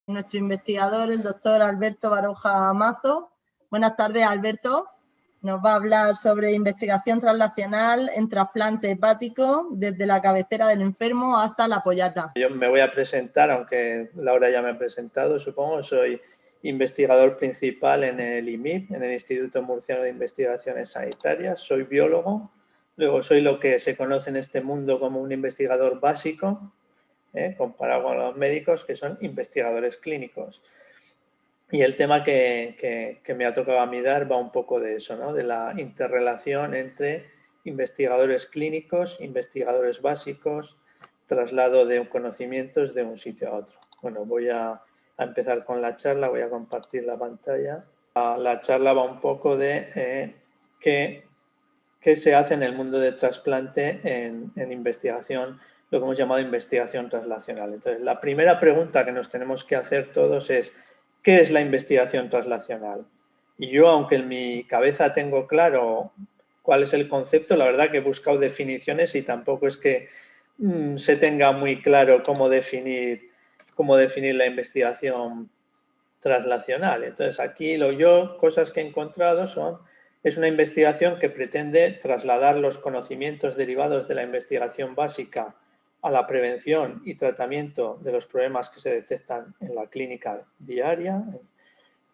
nuestro investigador, el doctor Alberto Baroja Mazo. Buenas tardes, Alberto. Nos va a hablar sobre investigación translacional en trasplante hepático desde la cabecera del enfermo hasta la pollata. Yo me voy a presentar, aunque Laura ya me ha presentado, supongo. Soy investigador principal en el IMIP, en el Instituto Murciano de Investigaciones Sanitarias. Soy biólogo, luego soy lo que se conoce en este mundo como un investigador básico, comparado con los médicos, que son investigadores clínicos. Y el tema que me ha tocado a mí dar va un poco de eso, ¿no? De la interrelación entre investigadores clínicos, investigadores básicos, traslado de conocimientos de un sitio a otro. Bueno, voy a empezar con la charla, voy a compartir la pantalla. La charla va un poco de qué se hace en el mundo de trasplante en investigación, lo que hemos llamado investigación translacional. Entonces, la primera pregunta que nos tenemos que hacer todos es: ¿qué es la investigación translacional? Y yo, aunque en mi cabeza tengo claro cuál es el concepto, la verdad que he buscado definiciones y tampoco es que se tenga muy claro cómo definir la investigación translacional. Entonces, aquí cosas que he encontrado es una investigación que pretende trasladar los conocimientos derivados de la investigación básica a la prevención y tratamiento de los problemas que se detectan en la clínica diaria,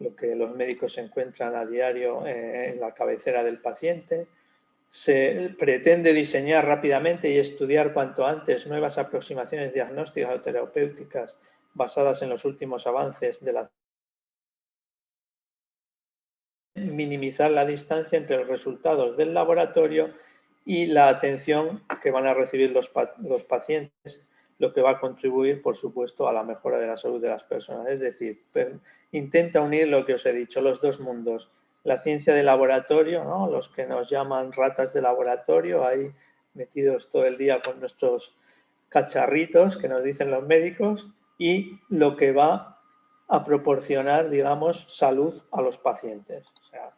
lo que los médicos encuentran a diario en la cabecera del paciente. Se pretende diseñar rápidamente y estudiar cuanto antes nuevas aproximaciones diagnósticas o terapéuticas basadas en los últimos avances de la minimizar la distancia entre los resultados del laboratorio y la atención que van a recibir los pacientes, lo que va a contribuir, por supuesto, a la mejora de la salud de las personas. Es decir, intenta unir lo que os he dicho, los dos mundos, la ciencia de laboratorio, ¿no? Los que nos llaman ratas de laboratorio, ahí metidos todo el día con nuestros cacharritos que nos dicen los médicos, y lo que va a proporcionar, digamos, salud a los pacientes. O sea,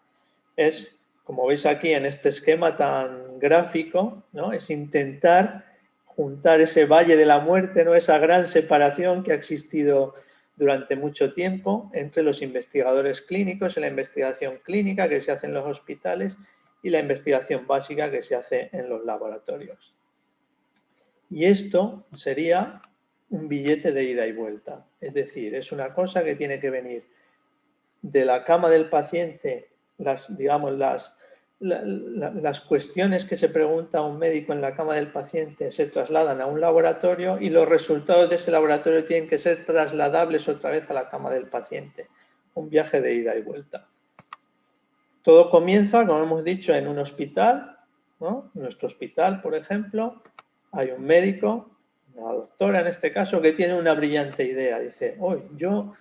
es, como veis aquí en este esquema tan gráfico, ¿no? Es intentar juntar ese valle de la muerte, ¿no? Esa gran separación que ha existido durante mucho tiempo entre los investigadores clínicos y la investigación clínica que se hace en los hospitales y la investigación básica que se hace en los laboratorios. Y esto sería un billete de ida y vuelta. Es decir, es una cosa que tiene que venir de la cama del paciente, las cuestiones que se pregunta a un médico en la cama del paciente se trasladan a un laboratorio y los resultados de ese laboratorio tienen que ser trasladables otra vez a la cama del paciente. Un viaje de ida y vuelta. Todo comienza, como hemos dicho, en un hospital, ¿no? En nuestro hospital, por ejemplo, hay un médico, una doctora en este caso, que tiene una brillante idea. Dice: hoy yo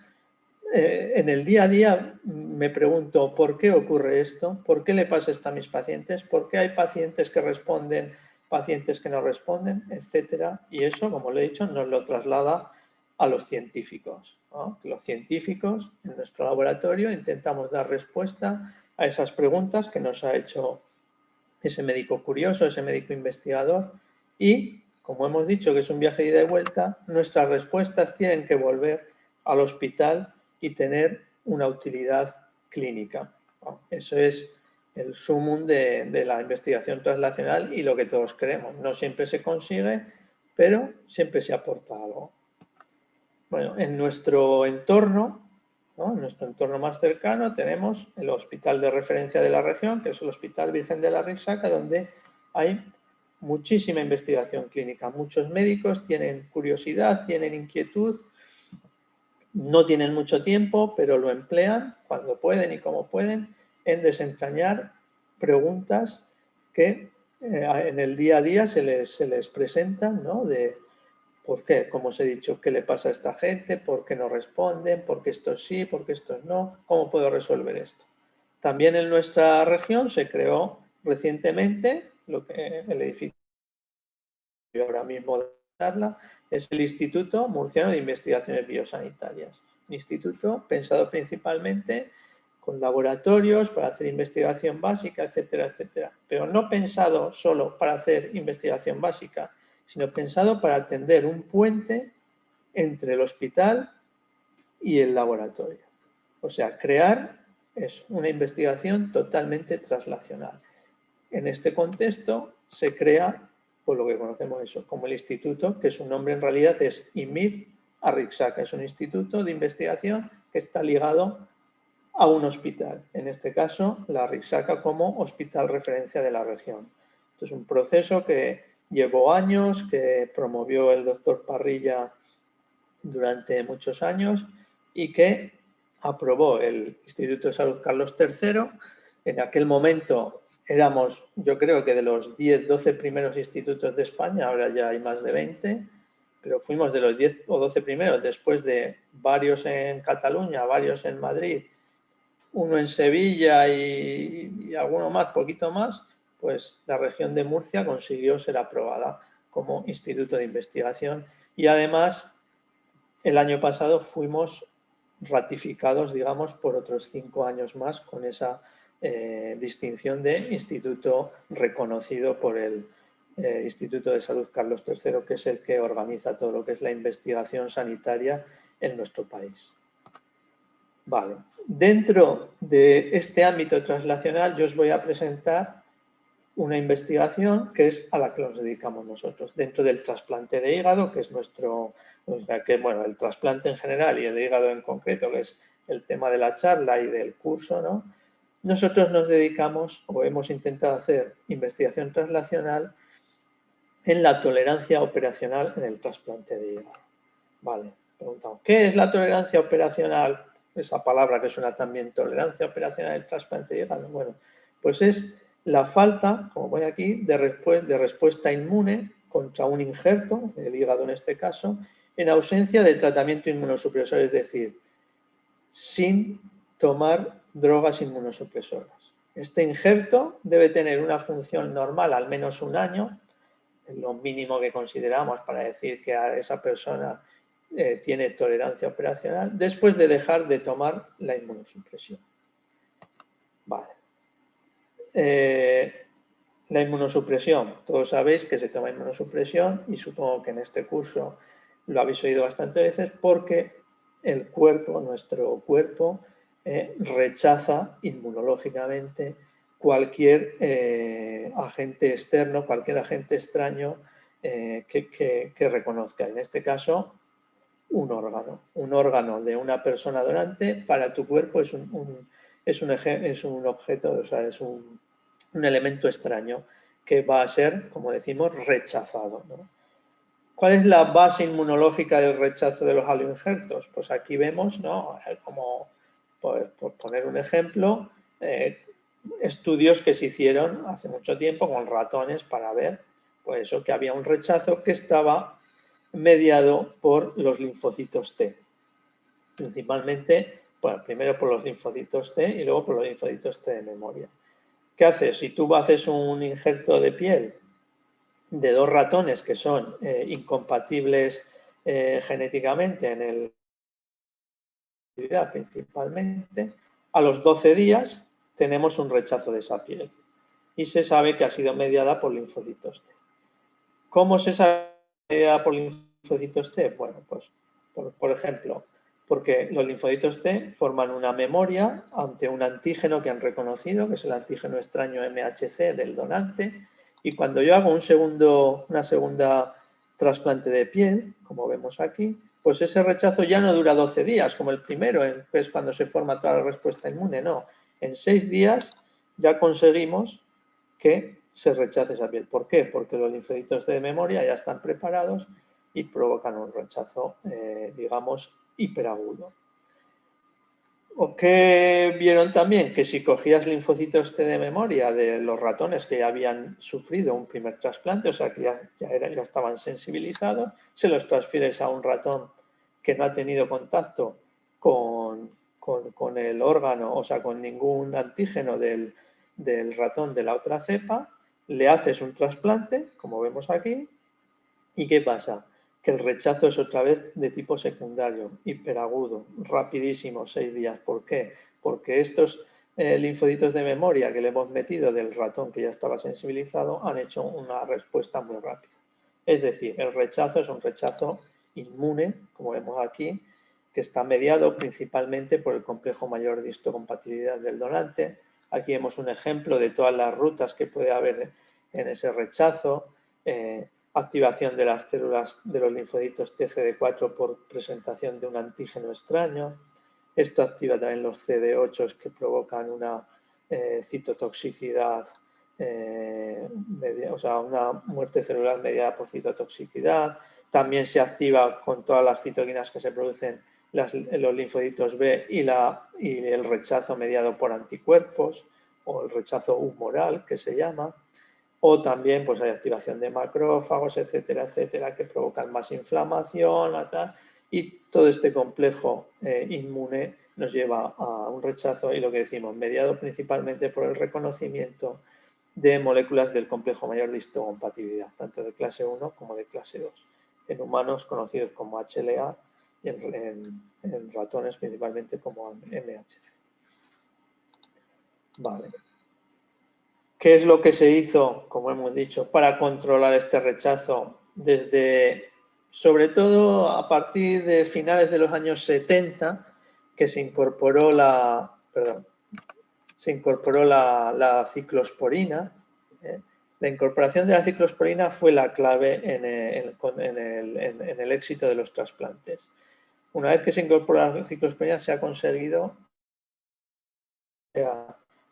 en el día a día me pregunto ¿por qué ocurre esto? ¿Por qué le pasa esto a mis pacientes? ¿Por qué hay pacientes que responden, pacientes que no responden, etcétera? Y eso, como le he dicho, nos lo traslada a los científicos, ¿no? Los científicos en nuestro laboratorio intentamos dar respuesta a esas preguntas que nos ha hecho ese médico curioso, ese médico investigador, y, como hemos dicho que es un viaje de ida y vuelta, nuestras respuestas tienen que volver al hospital y tener una utilidad clínica. Eso es el sumum de la investigación translacional y lo que todos queremos. No siempre se consigue, pero siempre se aporta algo. Bueno, en nuestro entorno, ¿no? En nuestro entorno más cercano tenemos el hospital de referencia de la región, que es el Hospital Virgen de la Risaca, donde hay muchísima investigación clínica. Muchos médicos tienen curiosidad, tienen inquietud, no tienen mucho tiempo, pero lo emplean cuando pueden y como pueden en desentrañar preguntas que en el día a día se les presentan, ¿no? De ¿por qué? Como os he dicho, ¿qué le pasa a esta gente? ¿Por qué no responden? ¿Por qué estos sí? ¿Por qué estos no? ¿Cómo puedo resolver esto? También en nuestra región se creó recientemente lo que el edificio ahora mismo de la charla es el Instituto Murciano de Investigaciones Biosanitarias. Un instituto pensado principalmente con laboratorios para hacer investigación básica, etcétera, etcétera. Pero no pensado solo para hacer investigación básica, sino pensado para tender un puente entre el hospital y el laboratorio. O sea, crear es una investigación totalmente translacional. En este contexto se crea, por lo que conocemos eso, como el instituto, que su nombre en realidad es IMIF Arrixaca. Es un instituto de investigación que está ligado a un hospital. En este caso, la Arrixaca como hospital referencia de la región. Esto es un proceso que llevó años, que promovió el doctor Parrilla durante muchos años y que aprobó el Instituto de Salud Carlos III. En aquel momento éramos, yo creo que de los 10, 12 primeros institutos de España, ahora ya hay más de 20, pero fuimos de los 10 o 12 primeros, después de varios en Cataluña, varios en Madrid, uno en Sevilla y alguno más, poquito más, pues la región de Murcia consiguió ser aprobada como instituto de investigación y además el año pasado fuimos ratificados, digamos, por otros 5 años más con esa distinción de instituto reconocido por el Instituto de Salud Carlos III, que es el que organiza todo lo que es la investigación sanitaria en nuestro país. Vale. Dentro de este ámbito translacional yo os voy a presentar una investigación que es a la que nos dedicamos nosotros, dentro del trasplante de hígado, que es nuestro, bueno, el trasplante en general y el hígado en concreto, que es el tema de la charla y del curso, ¿no? Nosotros nos dedicamos o hemos intentado hacer investigación translacional en la tolerancia operacional en el trasplante de hígado. Vale, preguntamos, ¿qué es la tolerancia operacional? Esa palabra que suena también, tolerancia operacional del trasplante de hígado. Bueno, pues es la falta, como pone aquí, de respuesta inmune contra un injerto, el hígado en este caso, en ausencia de tratamiento inmunosupresor, es decir, sin tomar drogas inmunosupresoras. Este injerto debe tener una función normal al menos un año, es lo mínimo que consideramos para decir que a esa persona tiene tolerancia operacional, después de dejar de tomar la inmunosupresión. Vale. La inmunosupresión, todos sabéis que se toma inmunosupresión y supongo que en este curso lo habéis oído bastantes veces porque el cuerpo, nuestro cuerpo, rechaza inmunológicamente cualquier agente externo, cualquier agente extraño que reconozca. En este caso, un órgano de una persona donante para tu cuerpo es un objeto, o sea, es un elemento extraño que va a ser, como decimos, rechazado, ¿no? ¿Cuál es la base inmunológica del rechazo de los aloinjertos? Pues aquí vemos, ¿no? Como, por poner un ejemplo, estudios que se hicieron hace mucho tiempo con ratones para ver, pues eso, que había un rechazo que estaba mediado por los linfocitos T. Principalmente, bueno, primero por los linfocitos T y luego por los linfocitos T de memoria. ¿Qué haces? Si tú haces un injerto de piel de 2 ratones que son incompatibles genéticamente en el principalmente, a los 12 días tenemos un rechazo de esa piel y se sabe que ha sido mediada por linfocitos T. ¿Cómo se sabe mediada por linfocitos T? Bueno, pues por ejemplo, porque los linfocitos T forman una memoria ante un antígeno que han reconocido, que es el antígeno extraño MHC del donante, y cuando yo hago una segunda trasplante de piel, como vemos aquí, pues ese rechazo ya no dura 12 días, como el primero, que es cuando se forma toda la respuesta inmune, no. En 6 días ya conseguimos que se rechace esa piel. ¿Por qué? Porque los linfocitos de memoria ya están preparados y provocan un rechazo, digamos, hiperagudo. ¿O qué vieron también? Que si cogías linfocitos T de memoria de los ratones que ya habían sufrido un primer trasplante, o sea que ya estaban sensibilizados, se los transfieres a un ratón que no ha tenido contacto con el órgano, o sea, con ningún antígeno del ratón de la otra cepa, le haces un trasplante, como vemos aquí, ¿y qué pasa? Que el rechazo es otra vez de tipo secundario, hiperagudo, rapidísimo, 6 días. ¿Por qué? Porque estos linfocitos de memoria que le hemos metido del ratón que ya estaba sensibilizado han hecho una respuesta muy rápida. Es decir, el rechazo es un rechazo inmune, como vemos aquí, que está mediado principalmente por el complejo mayor de histocompatibilidad del donante. Aquí vemos un ejemplo de todas las rutas que puede haber en ese rechazo. Activación de las células de los linfocitos TCD4 por presentación de un antígeno extraño. Esto activa también los CD8 que provocan una citotoxicidad, o sea, una muerte celular mediada por citotoxicidad. También se activa con todas las citoquinas que se producen los linfocitos B y el rechazo mediado por anticuerpos, o el rechazo humoral que se llama. O también pues, hay activación de macrófagos, etcétera, etcétera, que provocan más inflamación, y todo este complejo inmune nos lleva a un rechazo, y lo que decimos, mediado principalmente por el reconocimiento de moléculas del complejo mayor de histocompatibilidad, tanto de clase 1 como de clase 2, en humanos conocidos como HLA y en ratones principalmente como MHC. Vale. ¿Qué es lo que se hizo, como hemos dicho, para controlar este rechazo sobre todo a partir de finales de los años 70, que se incorporó la ciclosporina? La incorporación de la ciclosporina fue la clave en el éxito de los trasplantes. Una vez que se incorpora la ciclosporina, se ha conseguido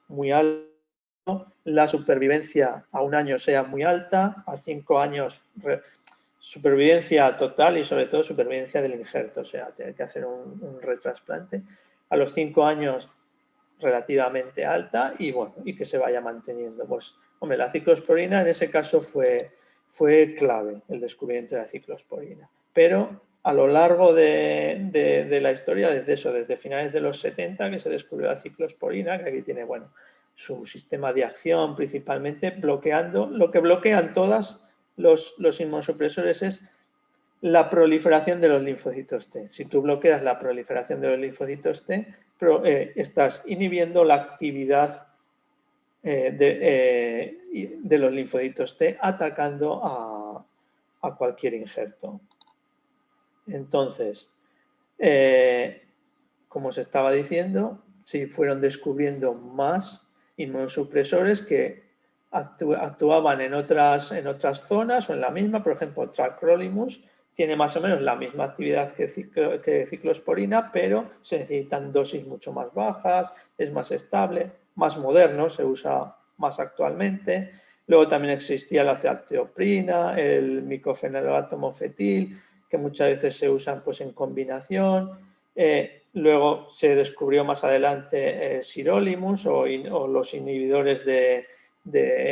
muy alto, la supervivencia a 1 año sea muy alta, a 5 años supervivencia total y sobre todo supervivencia del injerto, o sea, tener que hacer un retrasplante. A los 5 años relativamente alta y bueno, y que se vaya manteniendo. Pues, hombre, la ciclosporina en ese caso fue clave, el descubrimiento de la ciclosporina. Pero a lo largo de la historia, desde finales de los 70 que se descubrió la ciclosporina, que aquí tiene, bueno, su sistema de acción principalmente bloqueando, lo que bloquean todas los inmunosupresores es la proliferación de los linfocitos T. Si tú bloqueas la proliferación de los linfocitos T, estás inhibiendo la actividad de los linfocitos T atacando a cualquier injerto. Entonces, como os estaba diciendo, sí fueron descubriendo más inmunosupresores que actuaban en otras zonas o en la misma. Por ejemplo, Tacrolimus tiene más o menos la misma actividad que ciclosporina, pero se necesitan dosis mucho más bajas, es más estable, más moderno, se usa más actualmente. Luego también existía la ceateoprina, el micofenolato mofetil, que muchas veces se usan pues, en combinación. Luego se descubrió más adelante sirolimus o los inhibidores de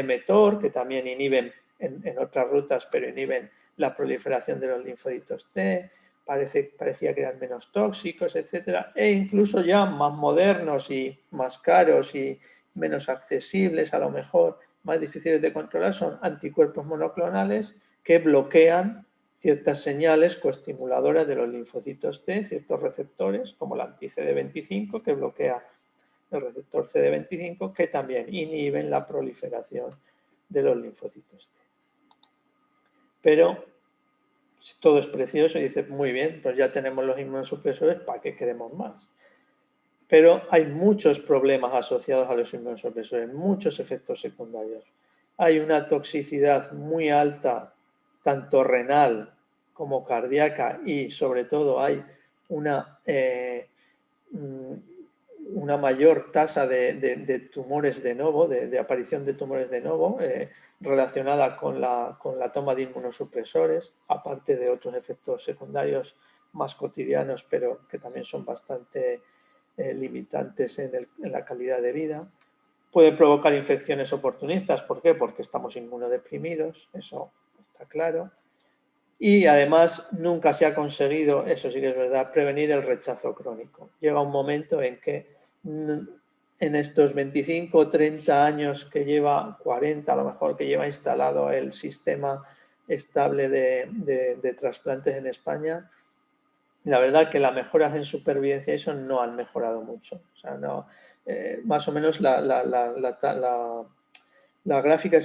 mTOR, que también inhiben en otras rutas, pero inhiben la proliferación de los linfocitos T, parecía que eran menos tóxicos, etc. E incluso ya más modernos y más caros y menos accesibles, a lo mejor más difíciles de controlar, son anticuerpos monoclonales que bloquean ciertas señales coestimuladoras de los linfocitos T, ciertos receptores, como el anti-CD25, que bloquea el receptor CD25, que también inhiben la proliferación de los linfocitos T. Pero todo es precioso y dices, muy bien, pues ya tenemos los inmunosupresores, ¿para qué queremos más? Pero hay muchos problemas asociados a los inmunosupresores, muchos efectos secundarios. Hay una toxicidad muy alta, tanto renal como cardíaca, y sobre todo hay una mayor tasa de tumores de novo, de aparición de tumores de novo, relacionada con la toma de inmunosupresores, aparte de otros efectos secundarios más cotidianos, pero que también son bastante limitantes en la calidad de vida. Puede provocar infecciones oportunistas. ¿Por qué? Porque estamos inmunodeprimidos, eso está claro. Y además nunca se ha conseguido, eso sí que es verdad, prevenir el rechazo crónico. Llega un momento en que en estos 25 o 30 años que lleva, 40 a lo mejor, que lleva instalado el sistema estable de trasplantes en España, la verdad que las mejoras en supervivencia eso no han mejorado mucho. O sea, no, más o menos la gráfica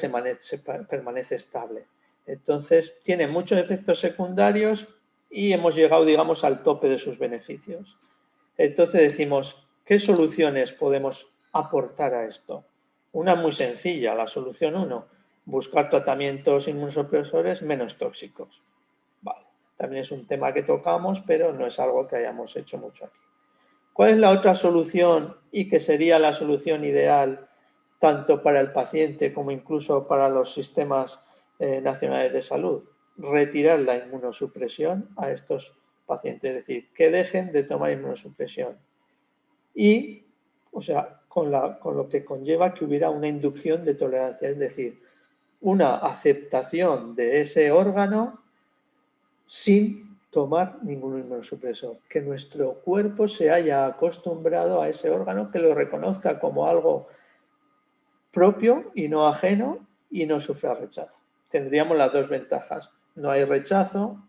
permanece estable. Entonces, tiene muchos efectos secundarios y hemos llegado, digamos, al tope de sus beneficios. Entonces decimos, ¿qué soluciones podemos aportar a esto? Una muy sencilla, la solución 1, buscar tratamientos inmunosupresores menos tóxicos. Vale. También es un tema que tocamos, pero no es algo que hayamos hecho mucho aquí. ¿Cuál es la otra solución y que sería la solución ideal tanto para el paciente como incluso para los sistemas nacionales de salud? Retirar la inmunosupresión a estos pacientes, es decir, que dejen de tomar inmunosupresión. Y, o sea, con lo que conlleva que hubiera una inducción de tolerancia, es decir, una aceptación de ese órgano sin tomar ningún inmunosupresor, que nuestro cuerpo se haya acostumbrado a ese órgano, que lo reconozca como algo propio y no ajeno y no sufra rechazo. Tendríamos las dos ventajas, no hay rechazo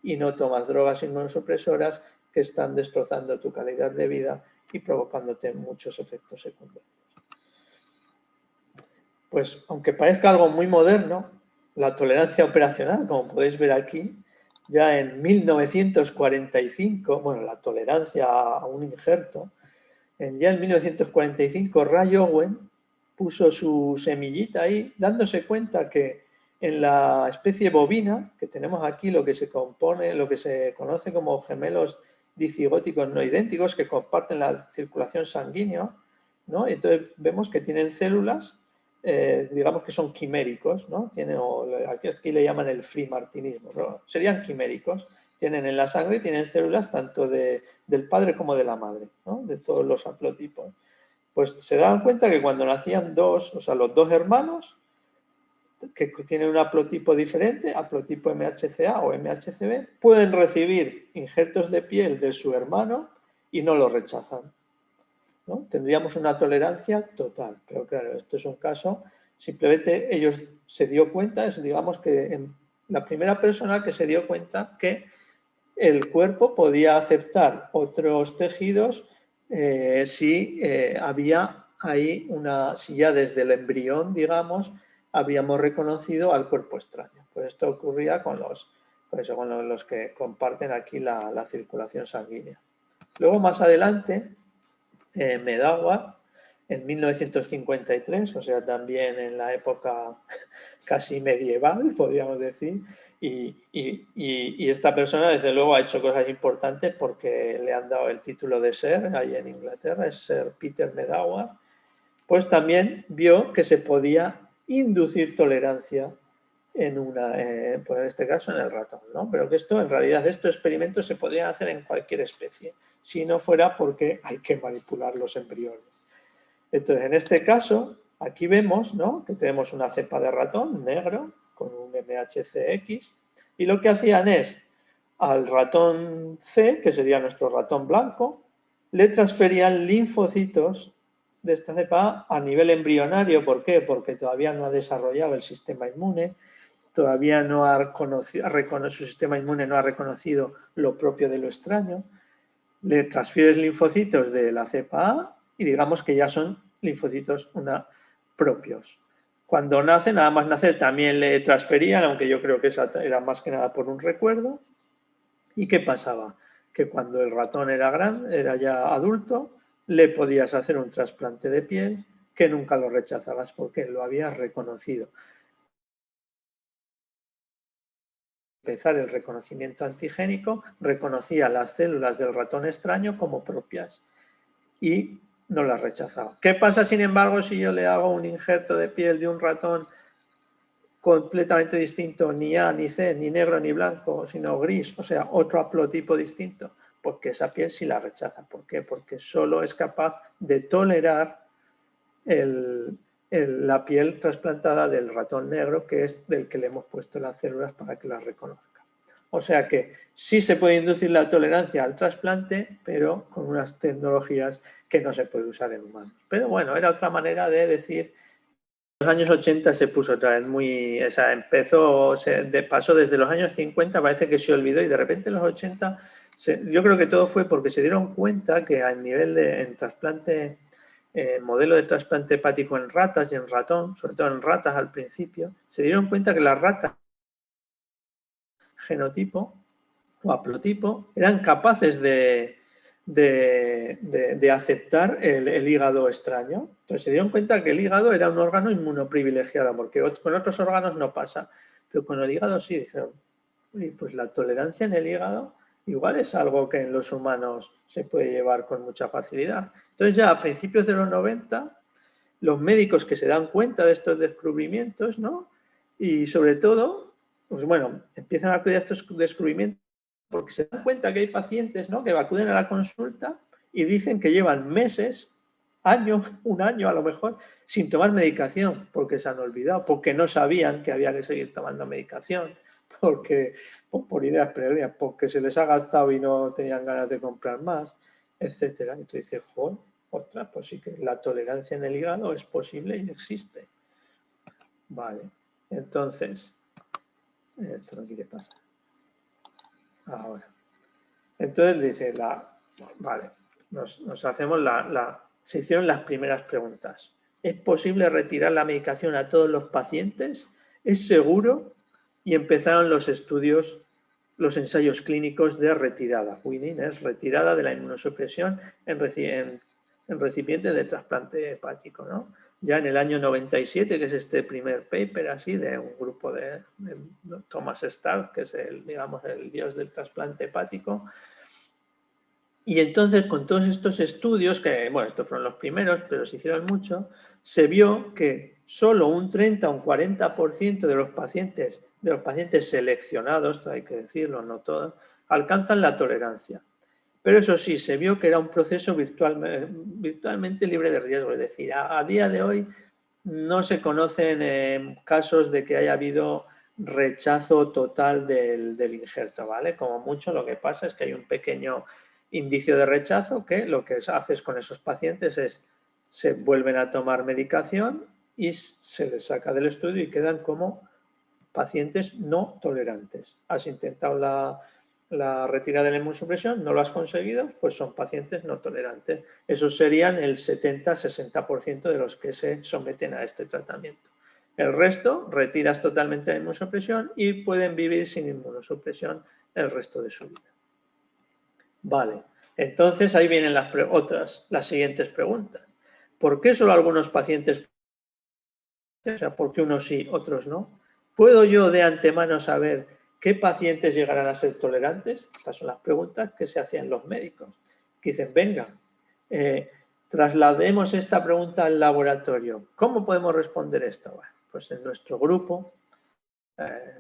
y no tomas drogas inmunosupresoras que están destrozando tu calidad de vida y provocándote muchos efectos secundarios. Pues aunque parezca algo muy moderno, la tolerancia operacional, como podéis ver aquí, ya en 1945, bueno, la tolerancia a un injerto, ya en 1945 Ray Owen puso su semillita ahí, dándose cuenta que en la especie bovina, que tenemos aquí lo que se conoce como gemelos dicigóticos no idénticos, que comparten la circulación sanguínea, ¿no? Entonces vemos que tienen células, digamos que son quiméricos, ¿no? Aquí le llaman el free-martinismo, ¿no? Serían quiméricos. Tienen en la sangre, tienen células tanto del padre como de la madre, ¿no? De todos los haplotipos. Pues se daban cuenta que cuando nacían los dos hermanos, que tienen un haplotipo diferente, haplotipo MHCA o MHCB, pueden recibir injertos de piel de su hermano y no lo rechazan, ¿no? Tendríamos una tolerancia total, pero claro, esto es un caso, simplemente ellos se dio cuenta, digamos que la primera persona que se dio cuenta que el cuerpo podía aceptar otros tejidos si había ahí si ya desde el embrión, digamos, habíamos reconocido al cuerpo extraño. Pues esto ocurría con los que comparten aquí la circulación sanguínea. Luego, más adelante, Medawar, en 1953, o sea, también en la época casi medieval, podríamos decir, y esta persona, desde luego, ha hecho cosas importantes porque le han dado el título de Sir ahí en Inglaterra, es Sir Peter Medawar, pues también vio que se podía inducir tolerancia pues en este caso en el ratón, ¿no? Pero que en realidad estos experimentos se podrían hacer en cualquier especie, si no fuera porque hay que manipular los embriones. Entonces, en este caso, aquí vemos, ¿no?, que tenemos una cepa de ratón negro con un MHCX y lo que hacían es al ratón C, que sería nuestro ratón blanco, le transferían linfocitos de esta cepa a nivel embrionario. ¿Por qué? Porque todavía no ha desarrollado el sistema inmune, todavía no ha su sistema inmune no ha reconocido lo propio de lo extraño. Le transfieres linfocitos de la cepa A y digamos que ya son linfocitos propios. Cuando nace, nada más nacer, también le transferían, aunque yo creo que esa era más que nada por un recuerdo. ¿Y qué pasaba? Que cuando el ratón era ya adulto, le podías hacer un trasplante de piel que nunca lo rechazabas porque lo habías reconocido. Empezar el reconocimiento antigénico, reconocía las células del ratón extraño como propias y no las rechazaba. ¿Qué pasa, sin embargo, si yo le hago un injerto de piel de un ratón completamente distinto, ni A, ni C, ni negro, ni blanco, sino gris, o sea, otro haplotipo distinto? Porque esa piel sí la rechaza. ¿Por qué? Porque solo es capaz de tolerar la piel trasplantada del ratón negro, que es del que le hemos puesto las células para que las reconozca. O sea que sí se puede inducir la tolerancia al trasplante, pero con unas tecnologías que no se puede usar en humanos. Pero bueno, era otra manera de decir. En los años 80 se puso otra vez pasó desde los años 50, parece que se olvidó, y de repente en los 80, yo creo que todo fue porque se dieron cuenta que a nivel en trasplante, modelo de trasplante hepático en ratas y en ratón, sobre todo en ratas al principio, se dieron cuenta que las ratas genotipo o haplotipo, eran capaces de aceptar el hígado extraño. Entonces se dieron cuenta que el hígado era un órgano inmunoprivilegiado, porque con otros órganos no pasa, pero con el hígado sí. Dijeron, pues la tolerancia en el hígado igual es algo que en los humanos se puede llevar con mucha facilidad. Entonces ya a principios de los 90, los médicos que se dan cuenta de estos descubrimientos, ¿no? Y sobre todo, pues bueno, empiezan a acudir a estos descubrimientos porque se dan cuenta que hay pacientes, ¿no?, que acuden a la consulta y dicen que llevan meses, años, un año a lo mejor, sin tomar medicación porque se han olvidado, porque no sabían que había que seguir tomando medicación, porque por ideas previas, porque se les ha gastado y no tenían ganas de comprar más, etcétera. Entonces dices, joder, ostras, pues sí que la tolerancia en el hígado es posible y existe. Vale, entonces, esto no quiere pasar. Ahora. Entonces dice, vale, nos hacemos se hicieron las primeras preguntas. ¿Es posible retirar la medicación a todos los pacientes? ¿Es seguro? Y empezaron los estudios, los ensayos clínicos de retirada. Weaning es retirada de la inmunosupresión en recipientes de trasplante hepático, ¿no? Ya en el año 97, que es este primer paper así de un grupo de Thomas Stark, que es digamos, el dios del trasplante hepático. Y entonces, con todos estos estudios, que bueno, estos fueron los primeros, pero se hicieron mucho, se vio que solo un 30 o un 40% de los pacientes seleccionados, hay que decirlo, no todos, alcanzan la tolerancia. Pero eso sí, se vio que era un proceso virtualmente libre de riesgo. Es decir, a día de hoy no se conocen casos de que haya habido rechazo total del injerto, ¿vale? Como mucho lo que pasa es que hay un pequeño indicio de rechazo que lo que haces con esos pacientes es se vuelven a tomar medicación y se les saca del estudio y quedan como pacientes no tolerantes. Has intentado la retirada de la inmunosupresión, no lo has conseguido, pues son pacientes no tolerantes. Esos serían el 70-60% de los que se someten a este tratamiento. El resto retiras totalmente la inmunosupresión y pueden vivir sin inmunosupresión el resto de su vida. Vale, entonces ahí vienen las siguientes preguntas. ¿Por qué solo algunos pacientes, o sea, por qué unos sí, otros no? ¿Puedo yo de antemano saber qué pacientes llegarán a ser tolerantes? Estas son las preguntas que se hacían los médicos. Que dicen, venga, traslademos esta pregunta al laboratorio. ¿Cómo podemos responder esto? Bueno, pues en nuestro grupo,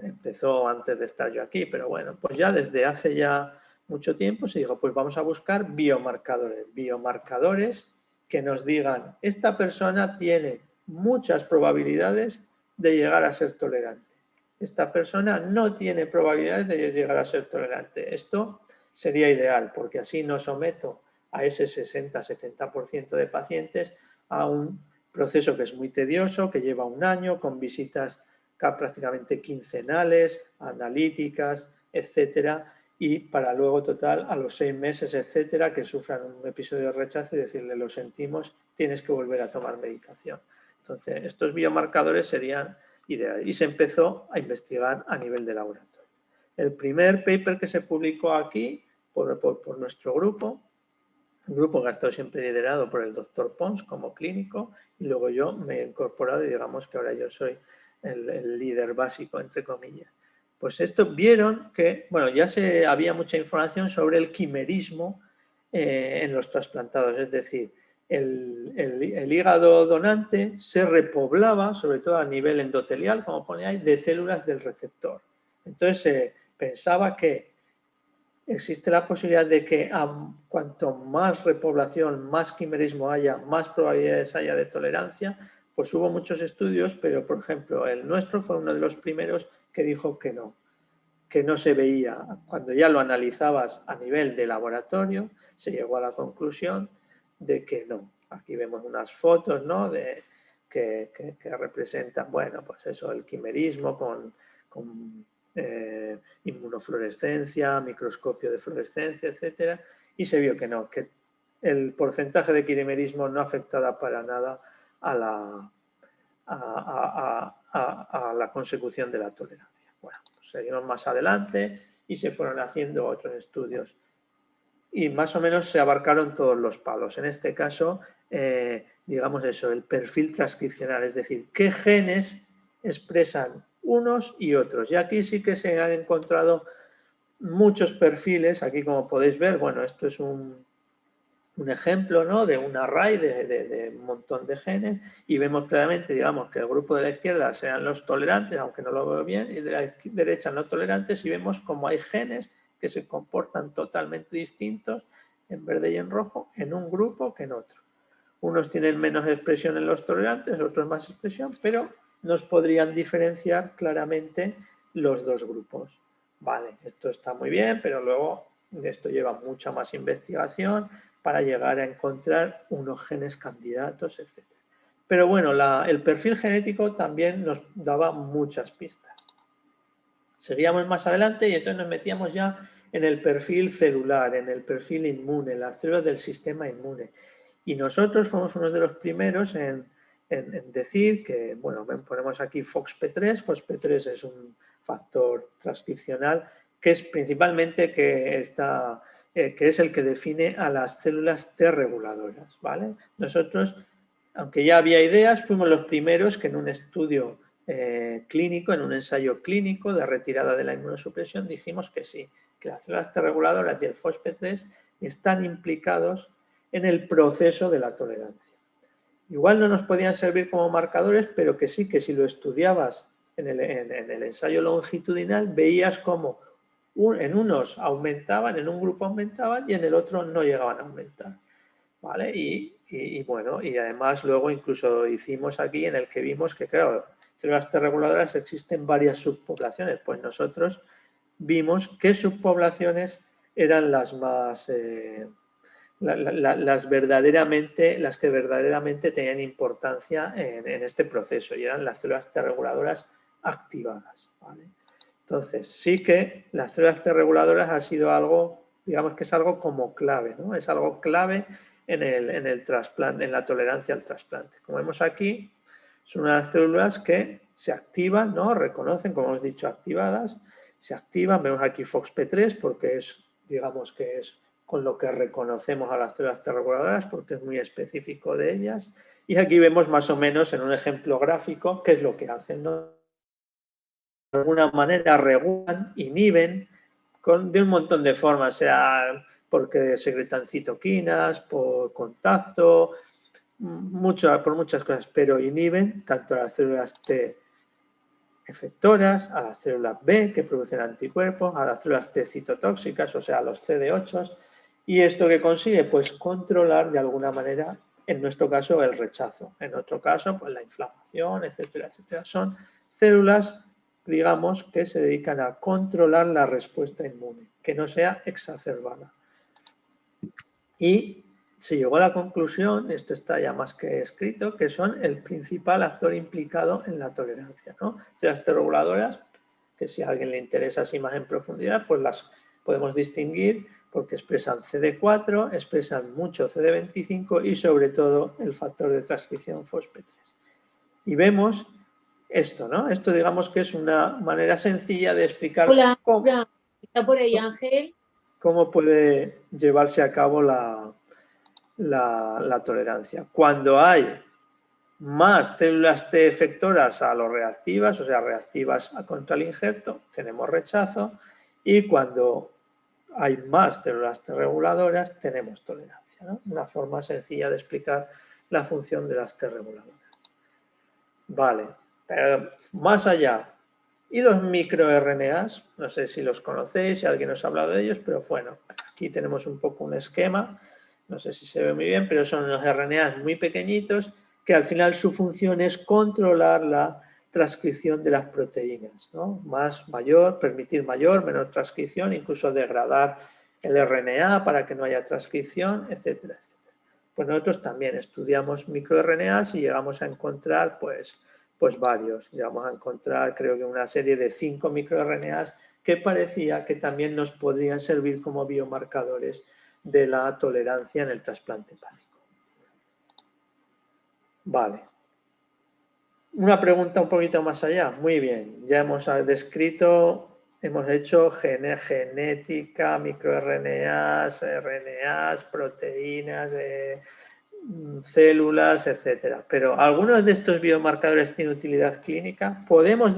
empezó antes de estar yo aquí, pero bueno, pues ya desde hace ya mucho tiempo se dijo, pues vamos a buscar biomarcadores que nos digan, esta persona tiene muchas probabilidades de llegar a ser tolerante. Esta persona no tiene probabilidades de llegar a ser tolerante. Esto sería ideal, porque así no someto a ese 60-70% de pacientes a un proceso que es muy tedioso, que lleva un año, con visitas prácticamente quincenales, analíticas, etcétera, y para luego total a los 6 meses, etcétera, que sufran un episodio de rechazo y decirle lo sentimos, tienes que volver a tomar medicación. Entonces, estos biomarcadores serían ideales y se empezó a investigar a nivel de laboratorio. El primer paper que se publicó aquí por nuestro grupo, un grupo que ha estado siempre liderado por el doctor Pons como clínico, y luego yo me he incorporado y digamos que ahora yo soy el líder básico, entre comillas. Pues esto vieron que, bueno, ya había mucha información sobre el quimerismo en los trasplantados, es decir, el hígado donante se repoblaba, sobre todo a nivel endotelial, como pone ahí, de células del receptor. Entonces se pensaba que existe la posibilidad de que cuanto más repoblación, más quimerismo haya, más probabilidades haya de tolerancia. Pues hubo muchos estudios, pero por ejemplo el nuestro fue uno de los primeros que dijo que no se veía. Cuando ya lo analizabas a nivel de laboratorio, se llegó a la conclusión de que no. Aquí vemos unas fotos, ¿no?, que representan, bueno, pues eso, el quimerismo con inmunofluorescencia, microscopio de fluorescencia, etcétera, y se vio que no, que el porcentaje de quimerismo no afectaba para nada a la consecución de la tolerancia. Bueno, pues seguimos más adelante y se fueron haciendo otros estudios. Y más o menos se abarcaron todos los palos. En este caso, digamos eso, el perfil transcripcional, es decir, qué genes expresan unos y otros. Y aquí sí que se han encontrado muchos perfiles. Aquí, como podéis ver, bueno, esto es un ejemplo, ¿no?, de un array de un montón de genes, y vemos claramente, digamos, que el grupo de la izquierda sean los tolerantes, aunque no lo veo bien, y de la derecha no tolerantes, y vemos como hay genes que se comportan totalmente distintos en verde y en rojo en un grupo que en otro. Unos tienen menos expresión en los tolerantes, otros más expresión, pero nos podrían diferenciar claramente los dos grupos. Vale, esto está muy bien, pero luego esto lleva mucha más investigación para llegar a encontrar unos genes candidatos, etc. Pero bueno, el perfil genético también nos daba muchas pistas. Seguíamos más adelante y entonces nos metíamos ya en el perfil celular, en el perfil inmune, en las células del sistema inmune. Y nosotros fuimos uno de los primeros en decir que, bueno, ponemos aquí FOXP3. FOXP3 es un factor transcripcional que es principalmente que es el que define a las células T reguladoras, ¿vale? Nosotros, aunque ya había ideas, fuimos los primeros que en un estudio clínico, en un ensayo clínico de retirada de la inmunosupresión, dijimos que sí, que las células T reguladoras y el FOXP3 están implicados en el proceso de la tolerancia. Igual no nos podían servir como marcadores, pero que sí, que si lo estudiabas en el ensayo longitudinal, veías cómo en unos aumentaban, en un grupo aumentaban y en el otro no llegaban a aumentar, ¿vale? Y bueno, y además luego incluso hicimos aquí en el que vimos que, claro, células T reguladoras existen varias subpoblaciones, pues nosotros vimos qué subpoblaciones eran las más... las que verdaderamente tenían importancia en este proceso, y eran las células T reguladoras activadas, ¿vale? Entonces, sí que las células T reguladoras ha sido algo, digamos que es algo como clave, ¿no? Es algo clave en el trasplante, en la tolerancia al trasplante. Como vemos aquí, son unas células que se activan, ¿no? Reconocen, como hemos dicho, activadas, se activan. Vemos aquí FOXP3 porque es, digamos que es con lo que reconocemos a las células T reguladoras porque es muy específico de ellas. Y aquí vemos más o menos en un ejemplo gráfico qué es lo que hacen, ¿no? De alguna manera regulan, inhiben de un montón de formas, sea porque secretan citoquinas, por contacto, por muchas cosas, pero inhiben tanto a las células T efectoras, a las células B que producen anticuerpos, a las células T citotóxicas, o sea, a los CD8, y esto que consigue, pues controlar de alguna manera, en nuestro caso, el rechazo, en otro caso, pues la inflamación, etcétera, etcétera. Son células, digamos, que se dedican a controlar la respuesta inmune, que no sea exacerbada. Y se llegó a la conclusión, esto está ya más que escrito, que son el principal actor implicado en la tolerancia, ¿no? Células T reguladoras, que si a alguien le interesa así más en profundidad, pues las podemos distinguir porque expresan CD4, expresan mucho CD25 y sobre todo el factor de transcripción FOXP3. Y vemos esto, ¿no? Esto digamos que es una manera sencilla de explicar Hola, ¿está por ahí Ángel? Cómo puede llevarse a cabo la tolerancia. Cuando hay más células T efectoras a lo reactivas, o sea, reactivas contra el injerto, tenemos rechazo, y cuando hay más células T reguladoras, tenemos tolerancia, ¿no? Una forma sencilla de explicar la función de las T reguladoras. Vale, pero más allá. Y los microRNAs, no sé si los conocéis, si alguien os ha hablado de ellos, pero bueno, aquí tenemos un poco un esquema, no sé si se ve muy bien, pero son unos RNAs muy pequeñitos que al final su función es controlar la transcripción de las proteínas, ¿no? Permitir mayor, menor transcripción, incluso degradar el RNA para que no haya transcripción, etcétera, etcétera. Pues nosotros también estudiamos microRNAs y llegamos a encontrar pues varios. Llegamos a encontrar, creo que una serie de 5 microRNAs que parecía que también nos podrían servir como biomarcadores de la tolerancia en el trasplante hepático. Vale. Una pregunta un poquito más allá. Muy bien, ya hemos descrito hemos hecho genética, microRNAs, RNAs, proteínas, células, etcétera. Pero algunos de estos biomarcadores tienen utilidad clínica. Podemos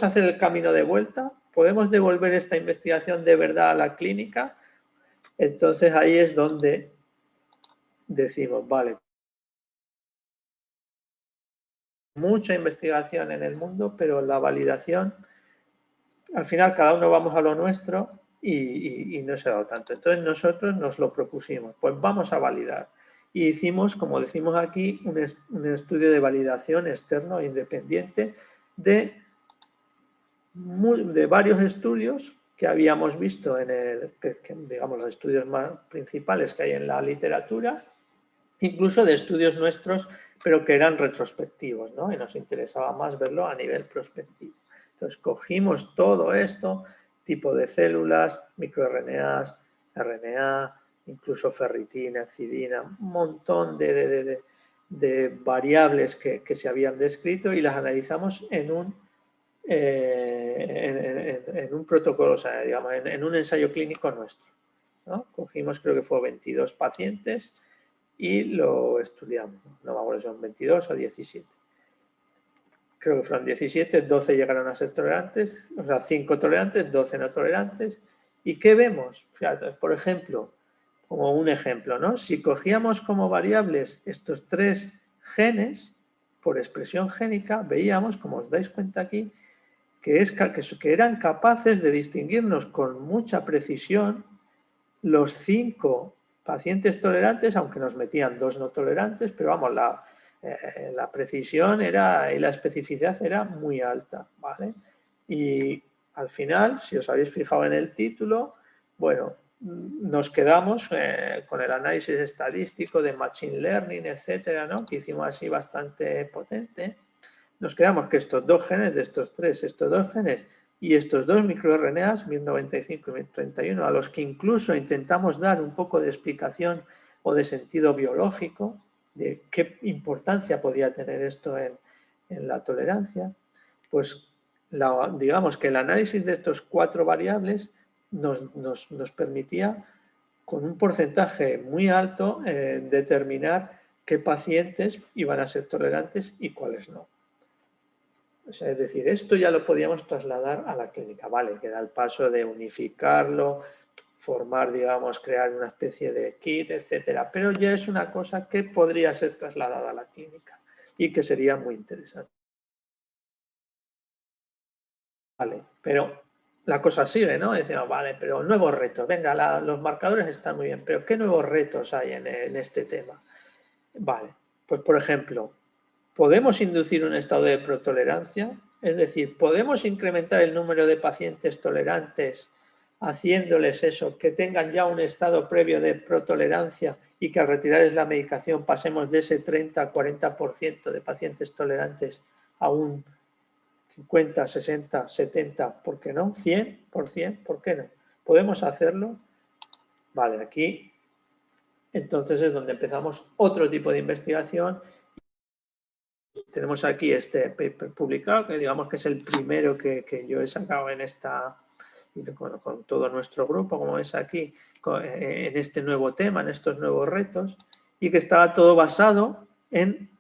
hacer el camino de vuelta, podemos devolver esta investigación de verdad a la clínica. Entonces ahí es donde decimos, vale, mucha investigación en el mundo, pero la validación, al final cada uno vamos a lo nuestro y no se ha dado tanto. Entonces nosotros nos lo propusimos, pues vamos a validar. Y hicimos, como decimos aquí, un estudio de validación externo e independiente de varios estudios que habíamos visto en digamos, los estudios más principales que hay en la literatura, incluso de estudios nuestros, pero que eran retrospectivos, ¿no? Y nos interesaba más verlo a nivel prospectivo. Entonces, cogimos todo esto, tipo de células, microRNAs, RNA, incluso ferritina, cidina, un montón de variables que se habían descrito y las analizamos en un protocolo, o sea, digamos, en un ensayo clínico nuestro, ¿no? Cogimos, creo que fue 22 pacientes y lo estudiamos. No me acuerdo si son 22 o 17. Creo que fueron 17, 12 llegaron a ser tolerantes, o sea, 5 tolerantes, 12 no tolerantes. ¿Y qué vemos? Fíjate, por ejemplo, como un ejemplo, ¿no? Si cogíamos como variables estos 3 genes, por expresión génica, veíamos, como os dais cuenta aquí, que eran capaces de distinguirnos con mucha precisión los 5 pacientes tolerantes, aunque nos metían 2 no tolerantes, pero vamos, la precisión y la especificidad era muy alta, ¿vale? Y al final, si os habéis fijado en el título, bueno, nos quedamos con el análisis estadístico de Machine Learning, etcétera, ¿no? Que hicimos así bastante potente. Nos quedamos que estos 2 genes de estos 3, estos 2 genes y estos 2 microRNAs, 1095 y 1031, a los que incluso intentamos dar un poco de explicación o de sentido biológico de qué importancia podía tener esto en la tolerancia, pues digamos que el análisis de estos 4 variables nos permitía con un porcentaje muy alto determinar qué pacientes iban a ser tolerantes y cuáles no. O sea, es decir, esto ya lo podíamos trasladar a la clínica, vale, queda el paso de unificarlo, formar, digamos, crear una especie de kit, etcétera, pero ya es una cosa que podría ser trasladada a la clínica y que sería muy interesante. Vale, pero la cosa sigue, ¿no? Decimos, vale, pero nuevos retos, venga, los marcadores están muy bien, pero ¿qué nuevos retos hay en este tema? Vale, pues por ejemplo, ¿podemos inducir un estado de protolerancia? Es decir, ¿podemos incrementar el número de pacientes tolerantes haciéndoles eso, que tengan ya un estado previo de protolerancia y que al retirarles la medicación pasemos de ese 30-40% de pacientes tolerantes a un 50, 60, 70, ¿por qué no? 100%, ¿por qué no? ¿Podemos hacerlo? Vale, aquí entonces es donde empezamos otro tipo de investigación. Tenemos aquí este paper publicado, que digamos que es el primero que yo he sacado en esta, con todo nuestro grupo, como ves aquí, en este nuevo tema, en estos nuevos retos, y que estaba todo basado en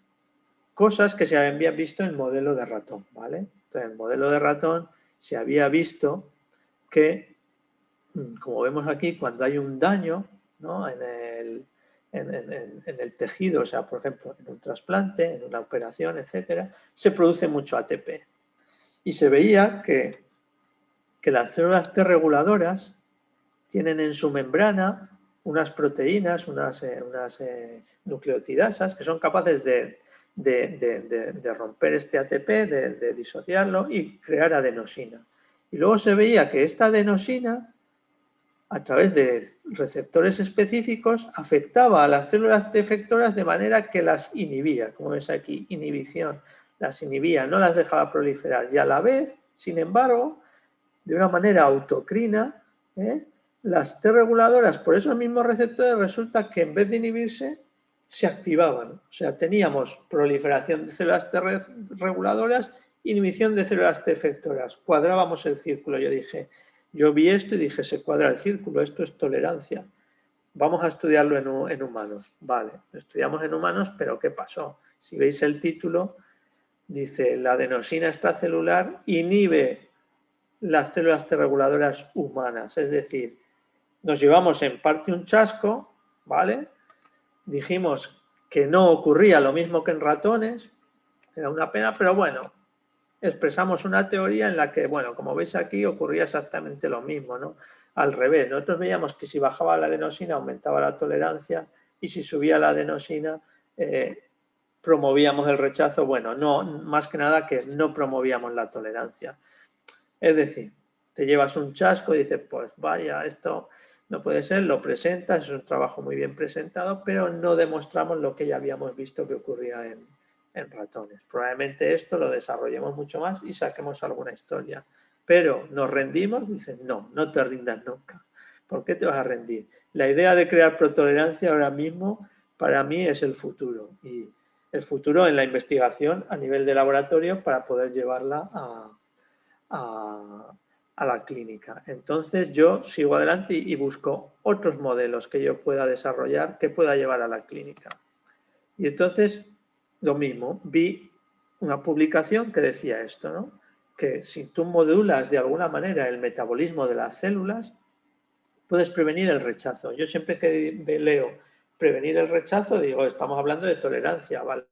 cosas que se habían visto en modelo de ratón, ¿vale? Entonces, en el modelo de ratón se había visto que, como vemos aquí, cuando hay un daño, ¿no? en el tejido, o sea, por ejemplo, en un trasplante, en una operación, etcétera, se produce mucho ATP. Y se veía que las células T reguladoras tienen en su membrana unas proteínas, unas nucleotidasas que son capaces de romper este ATP, de disociarlo y crear adenosina. Y luego se veía que esta adenosina, a través de receptores específicos, afectaba a las células T efectoras de manera que las inhibía, como ves aquí, inhibición, las inhibía, no las dejaba proliferar. Y a la vez, sin embargo, de una manera autocrina, las T reguladoras por esos mismos receptores resulta que en vez de inhibirse, se activaban. O sea, teníamos proliferación de células T reguladoras Inhibición de células T efectoras. Cuadrábamos el círculo. Yo vi esto y dije, se cuadra el círculo, esto es tolerancia. Vamos a estudiarlo en humanos. Vale, lo estudiamos en humanos, pero ¿qué pasó? Si veis el título, dice, la adenosina extracelular inhibe las células T reguladoras humanas. Es decir, nos llevamos en parte un chasco, ¿vale? Dijimos que no ocurría lo mismo que en ratones, era una pena, pero bueno, expresamos una teoría en la que, bueno, como veis aquí, ocurría exactamente lo mismo, ¿no? Al revés, nosotros veíamos que si bajaba la adenosina aumentaba la tolerancia y si subía la adenosina promovíamos el rechazo. Bueno, no, más que nada que no promovíamos la tolerancia. Es decir, te llevas un chasco y dices, pues vaya, esto no puede ser, lo presentas, es un trabajo muy bien presentado, pero no demostramos lo que ya habíamos visto que ocurría en ratones. Probablemente esto lo desarrollemos mucho más y saquemos alguna historia. Pero nos rendimos, dicen, no, no te rindas nunca. ¿Por qué te vas a rendir? La idea de crear protolerancia ahora mismo para mí es el futuro. Y el futuro en la investigación a nivel de laboratorio para poder llevarla a la clínica. Entonces yo sigo adelante y busco otros modelos que yo pueda desarrollar, que pueda llevar a la clínica. Y entonces, lo mismo, vi una publicación que decía esto, ¿no? Que si tú modulas de alguna manera el metabolismo de las células, puedes prevenir el rechazo. Yo siempre que leo prevenir el rechazo, digo, estamos hablando de tolerancia, ¿vale?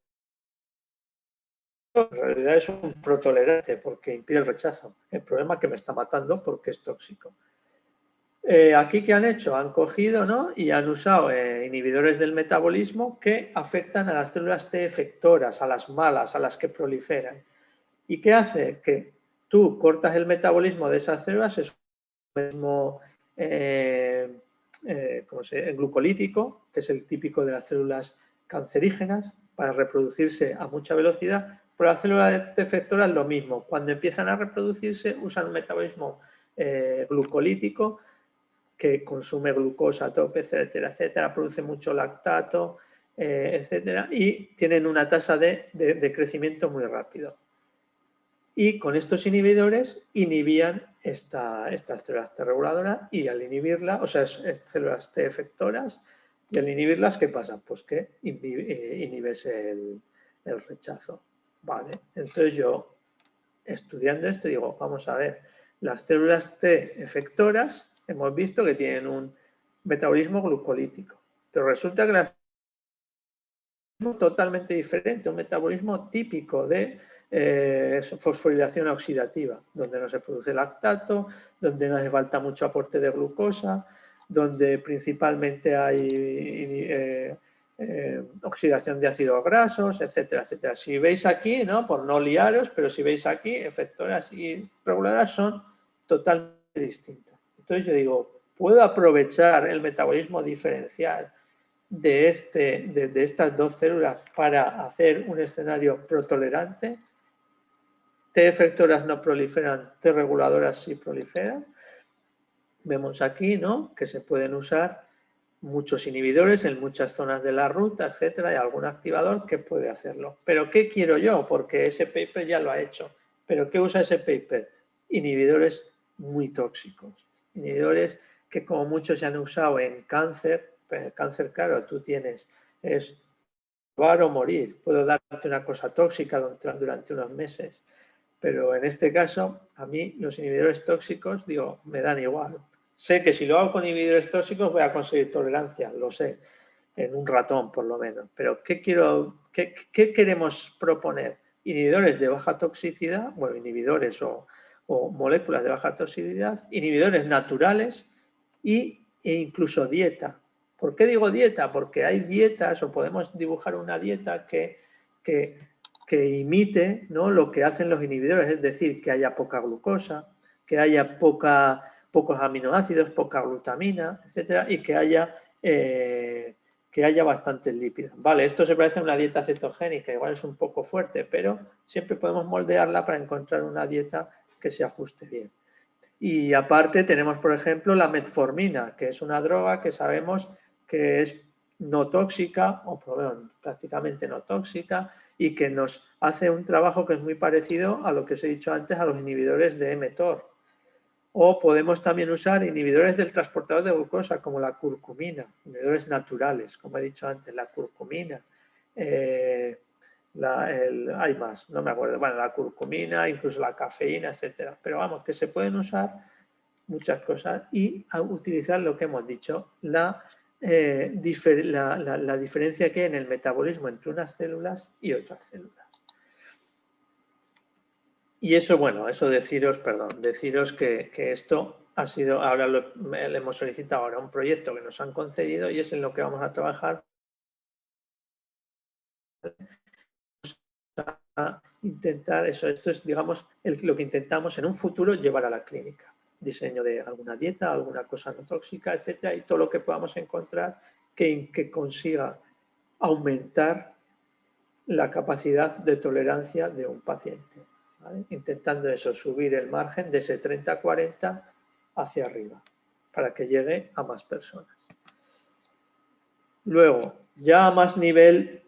En realidad es un protolerante porque impide el rechazo. El problema es que me está matando porque es tóxico. Aquí, ¿qué han hecho? Han cogido, ¿no? Y han usado inhibidores del metabolismo que afectan a las células T efectoras, a las malas, a las que proliferan. ¿Y qué hace? Que tú cortas el metabolismo de esas células, es un metabolismo glucolítico, que es el típico de las células cancerígenas, para reproducirse a mucha velocidad. Pero las células T efectoras lo mismo. Cuando empiezan a reproducirse, usan un metabolismo glucolítico que consume glucosa a tope, etcétera, etcétera, produce mucho lactato, etcétera, y tienen una tasa de crecimiento muy rápido. Y con estos inhibidores inhibían estas células T reguladoras y al inhibirlas, o sea, células T efectoras, y al inhibirlas, ¿qué pasa? Pues que inhibes el rechazo. Vale, entonces yo, estudiando esto, digo, vamos a ver, las células T efectoras hemos visto que tienen un metabolismo glucolítico, pero resulta que las totalmente diferente, un metabolismo típico de fosforilación oxidativa, donde no se produce lactato, donde no hace falta mucho aporte de glucosa, donde principalmente hay oxidación de ácidos grasos, etcétera, etcétera. Si veis aquí, ¿no? Por no liaros, pero si veis aquí, efectoras y reguladoras son totalmente distintas. Entonces yo digo, ¿puedo aprovechar el metabolismo diferencial de estas dos células para hacer un escenario protolerante? T efectoras no proliferan, T reguladoras sí proliferan. Vemos aquí, ¿no?, que se pueden usar muchos inhibidores en muchas zonas de la ruta, etcétera, y algún activador que puede hacerlo. ¿Pero qué quiero yo? Porque ese paper ya lo ha hecho. ¿Pero qué usa ese paper? Inhibidores muy tóxicos. Inhibidores que como muchos se han usado en cáncer. Pero el cáncer, claro, tú tienes, es probar o morir. Puedo darte una cosa tóxica durante unos meses. Pero en este caso, a mí los inhibidores tóxicos, digo, me dan igual. Sé que si lo hago con inhibidores tóxicos voy a conseguir tolerancia, lo sé, en un ratón por lo menos. Pero ¿qué queremos proponer? Inhibidores de baja toxicidad, bueno, inhibidores o moléculas de baja toxicidad, inhibidores naturales e incluso dieta. ¿Por qué digo dieta? Porque hay dietas o podemos dibujar una dieta que imite, ¿no?, lo que hacen los inhibidores, es decir, que haya poca glucosa, que haya pocos aminoácidos, poca glutamina, etcétera, y que haya bastantes lípidos. Vale, esto se parece a una dieta cetogénica, igual es un poco fuerte, pero siempre podemos moldearla para encontrar una dieta que se ajuste bien. Y aparte tenemos, por ejemplo, la metformina, que es una droga que sabemos que es no tóxica, o por lo menos prácticamente no tóxica, y que nos hace un trabajo que es muy parecido a lo que os he dicho antes, a los inhibidores de mTOR. O podemos también usar inhibidores del transportador de glucosa, como la curcumina, inhibidores naturales, como he dicho antes, la curcumina. Hay más, no me acuerdo, bueno, la curcumina, incluso la cafeína, etcétera. Pero vamos, que se pueden usar muchas cosas y utilizar lo que hemos dicho, la diferencia que hay en el metabolismo entre unas células y otras células. Y eso, bueno, eso deciros que esto ha sido, ahora le hemos solicitado ahora un proyecto que nos han concedido y es en lo que vamos a trabajar a intentar eso. Esto es, digamos, lo que intentamos en un futuro llevar a la clínica. Diseño de alguna dieta, alguna cosa no tóxica, etcétera, y todo lo que podamos encontrar que consiga aumentar la capacidad de tolerancia de un paciente, ¿vale? Intentando eso, subir el margen de ese 30-40 hacia arriba, para que llegue a más personas. Luego, ya a más nivel,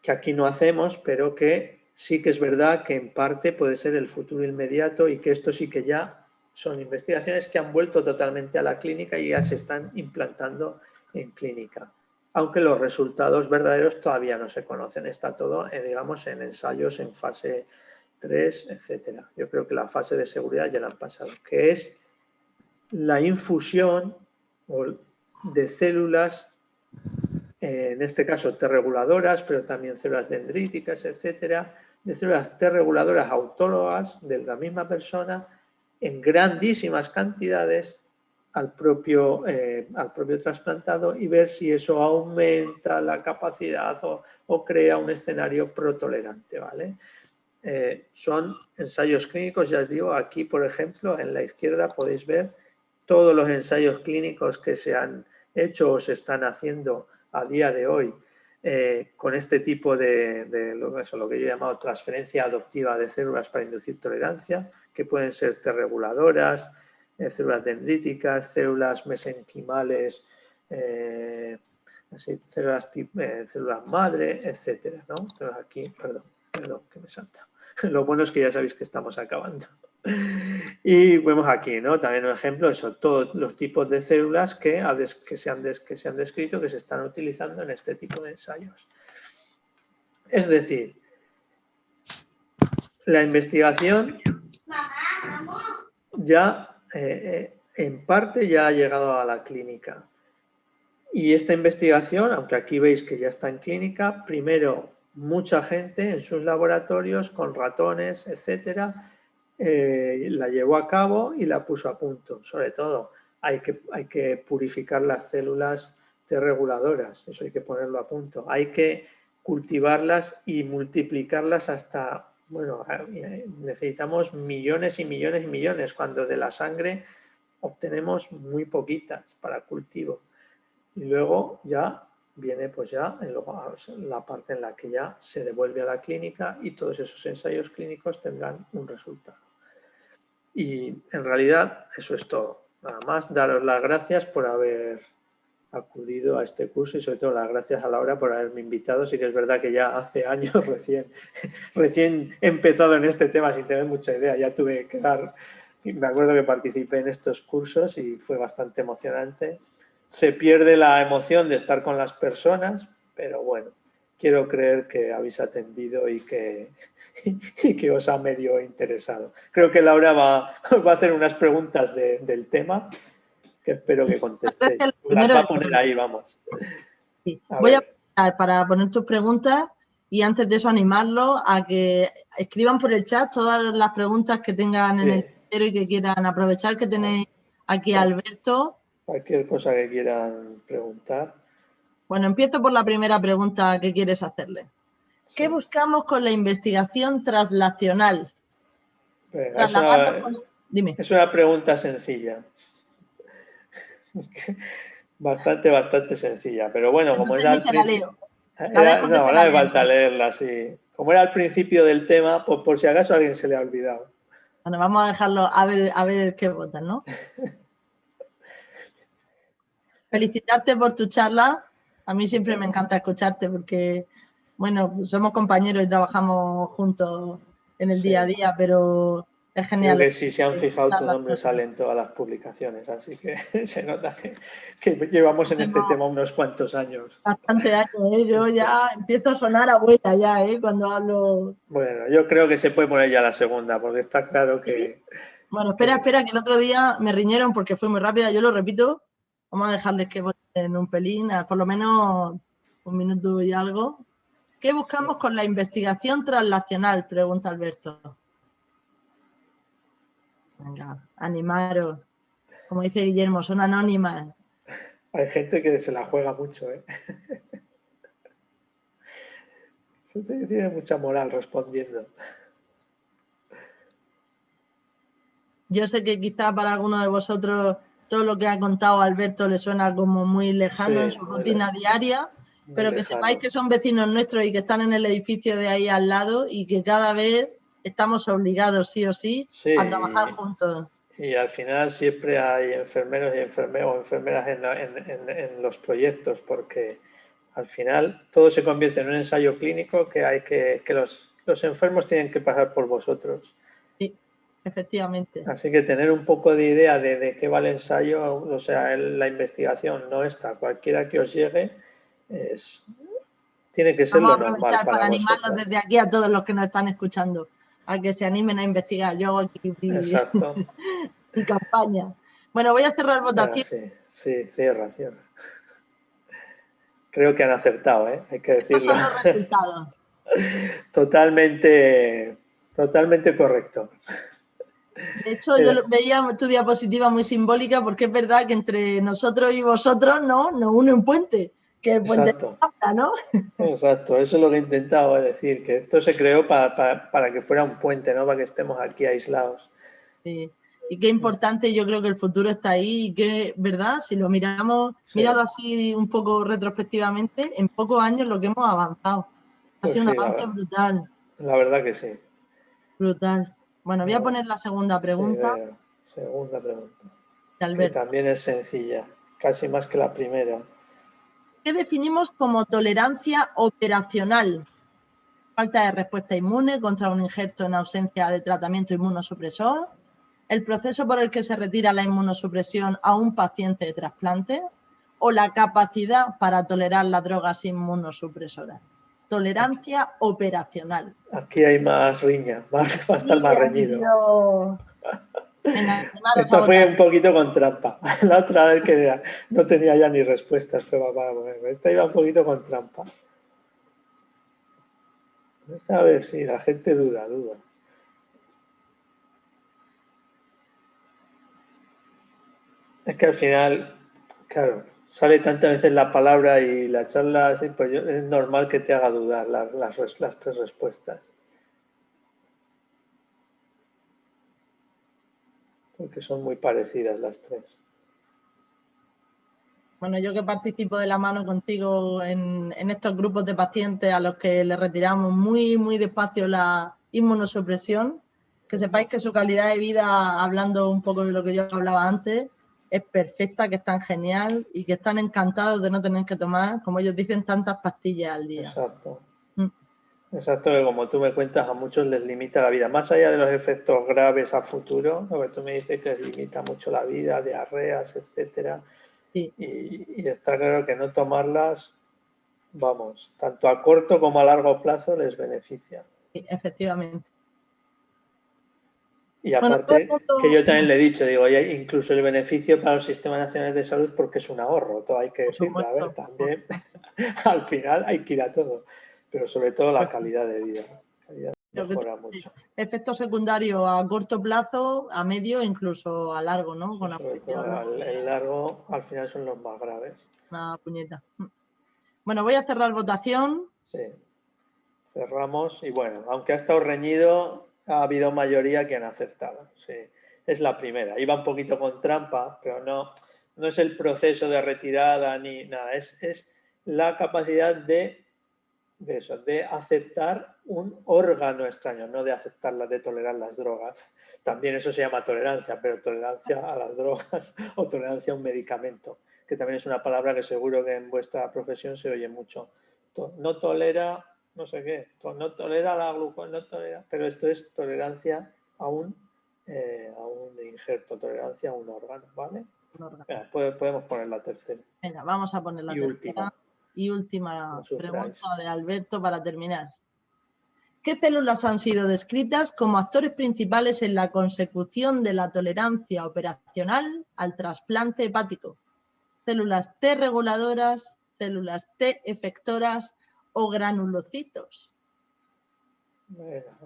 que aquí no hacemos, pero que sí que es verdad que en parte puede ser el futuro inmediato y que esto sí que ya son investigaciones que han vuelto totalmente a la clínica y ya se están implantando en clínica. Aunque los resultados verdaderos todavía no se conocen, está todo, digamos, en ensayos en fase 3, etcétera. Yo creo que la fase de seguridad ya la han pasado, que es la infusión de células, en este caso T reguladoras, pero también células dendríticas, etcétera, de células T reguladoras autólogas de la misma persona en grandísimas cantidades al propio trasplantado y ver si eso aumenta la capacidad o crea un escenario protolerante, ¿vale? Son ensayos clínicos, ya os digo, aquí por ejemplo en la izquierda podéis ver todos los ensayos clínicos que se han hecho o se están haciendo a día de hoy con este tipo de lo que yo he llamado transferencia adoptiva de células para inducir tolerancia, que pueden ser T reguladoras, células dendríticas, células mesenquimales, células madre, etcétera, ¿no? Entonces aquí, perdón, que me salta. Lo bueno es que ya sabéis que estamos acabando. Y vemos aquí, ¿no? También un ejemplo, eso, todos los tipos de células que se han descrito, que se están utilizando en este tipo de ensayos. Es decir, la investigación ya en parte ya ha llegado a la clínica. Y esta investigación, aunque aquí veis que ya está en clínica, primero mucha gente en sus laboratorios con ratones, etcétera, la llevó a cabo y la puso a punto. Sobre todo, hay que purificar las células T reguladoras, eso hay que ponerlo a punto. Hay que cultivarlas y multiplicarlas hasta, bueno, necesitamos millones y millones y millones, cuando de la sangre obtenemos muy poquitas para cultivo. Y luego ya viene pues ya la parte en la que ya se devuelve a la clínica y todos esos ensayos clínicos tendrán un resultado. Y en realidad eso es todo. Nada más daros las gracias por haber acudido a este curso y sobre todo las gracias a Laura por haberme invitado. Sí que es verdad que ya hace años recién he empezado en este tema sin tener mucha idea. Ya tuve que dar, me acuerdo que participé en estos cursos y fue bastante emocionante. Se pierde la emoción de estar con las personas, pero bueno, quiero creer que habéis atendido y que os ha medio interesado. Creo que Laura va a hacer unas preguntas del tema que espero que contestéis. Las va a poner ahí, vamos. Sí. Voy a aprovechar para poner tus preguntas y antes de eso animarlos a que escriban por el chat todas las preguntas que tengan en el tintero y que quieran aprovechar que tenéis aquí a Alberto. Cualquier cosa que quieran preguntar. Bueno, empiezo por la primera pregunta que quieres hacerle. ¿Qué buscamos con la investigación translacional? Venga, Dime. Es una pregunta sencilla. Bastante sencilla, pero bueno, como era al principio... No me falta leerla, sí. Como era al principio del tema, pues por si acaso a alguien se le ha olvidado. Bueno, vamos a dejarlo a ver qué votan, ¿no? Felicitarte por tu charla, A mí siempre me encanta escucharte porque, bueno, somos compañeros y trabajamos juntos en el día a día, pero es genial. Creo que si se han fijado, tu nombre sale en todas las publicaciones, así que se nota que llevamos en este tema unos cuantos años. Bastante años, ¿eh? Yo ya empiezo a sonar abuela ya, cuando hablo. Bueno, yo creo que se puede poner ya la segunda, porque está claro que... Bueno, espera, que el otro día me riñeron porque fue muy rápida, yo lo repito. Vamos a dejarles que voten un pelín, por lo menos 1 minuto y algo. ¿Qué buscamos con la investigación translacional? Pregunta Alberto. Venga, animaros. Como dice Guillermo, son anónimas. Hay gente que se la juega mucho, ¿eh? Tiene mucha moral respondiendo. Yo sé que quizá para alguno de vosotros todo lo que ha contado Alberto le suena como muy lejano en su rutina diaria, pero que sepáis que son vecinos nuestros y que están en el edificio de ahí al lado y que cada vez estamos obligados sí o sí a trabajar juntos. Y al final siempre hay enfermeros y enfermeras en los proyectos, porque al final todo se convierte en un ensayo clínico que los enfermos tienen que pasar por vosotros. Sí, efectivamente. Así que tener un poco de idea de qué va el ensayo, o sea, la investigación no está. Cualquiera que os llegue tiene que ser lo normal para animarlos desde aquí a todos los que nos están escuchando, a que se animen a investigar. Yo hago aquí mi campaña. Bueno, voy a cerrar votación. Sí, cierra. Creo que han acertado, ¿eh? Hay que decirlo. Estos son los resultados. Totalmente correcto. De hecho, yo veía tu diapositiva muy simbólica porque es verdad que entre nosotros y vosotros nos une un puente, que es el puente de Zapata, ¿no? Exacto, eso es lo que he intentado decir, que esto se creó para que fuera un puente, no para que estemos aquí aislados. Sí. Y qué importante, yo creo que el futuro está ahí y que, ¿verdad? Si lo miramos, míralo así un poco retrospectivamente, en pocos años lo que hemos avanzado. Ha sido un avance brutal. La verdad que sí. Brutal. Bueno, voy a poner la segunda pregunta. Sí, segunda pregunta. Que también es sencilla, casi más que la primera. ¿Qué definimos como tolerancia operacional? Falta de respuesta inmune contra un injerto en ausencia de tratamiento inmunosupresor. El proceso por el que se retira la inmunosupresión a un paciente de trasplante. O la capacidad para tolerar las drogas inmunosupresoras. Tolerancia operacional. Aquí hay más riña, va a estar más reñido. Esto fue un poquito con trampa. La otra vez que no tenía ya ni respuestas, pero esta iba un poquito con trampa. A ver si la gente duda. Es que al final, claro, sale tantas veces la palabra y la charla así, pues es normal que te haga dudar las 3 respuestas. Porque son muy parecidas las 3. Bueno, yo que participo de la mano contigo en estos grupos de pacientes a los que les retiramos muy, muy despacio la inmunosupresión, que sepáis que su calidad de vida, hablando un poco de lo que yo hablaba antes, es perfecta, que están genial y que están encantados de no tener que tomar, como ellos dicen, tantas pastillas al día. Exacto. Exacto, que como tú me cuentas, a muchos les limita la vida. Más allá de los efectos graves a futuro, lo que tú me dices que les limita mucho la vida, diarreas, etcétera. Sí. Y está claro que no tomarlas, vamos, tanto a corto como a largo plazo les beneficia. Sí, efectivamente. Y aparte, que yo también le he dicho, digo, incluso el beneficio para los sistemas nacionales de salud porque es un ahorro, todo hay que decirlo. A ver, también al final hay que ir a todo, pero sobre todo la calidad de vida. Mejora mucho. Efectos secundarios a corto plazo, a medio e incluso a largo, ¿no? Con sobre todo el largo, al final son los más graves. Una puñeta. Bueno, voy a cerrar votación. Sí, cerramos y bueno, aunque ha estado reñido, ha habido mayoría que han acertado. Sí, es la primera. Iba un poquito con trampa, pero no es el proceso de retirada ni nada, es la capacidad de aceptar un órgano extraño, no de aceptarlas, de tolerar las drogas. También eso se llama tolerancia, pero tolerancia a las drogas o tolerancia a un medicamento, que también es una palabra que seguro que en vuestra profesión se oye mucho. No tolera, no sé qué, no tolera la glucosa, no tolera, pero esto es tolerancia a un injerto, tolerancia a un órgano, ¿vale? Venga, podemos poner la tercera. Venga, vamos a poner la tercera y última pregunta de Alberto para terminar. ¿Qué células han sido descritas como actores principales en la consecución de la tolerancia operacional al trasplante hepático? ¿Células T reguladoras, células T efectoras o granulocitos? Venga,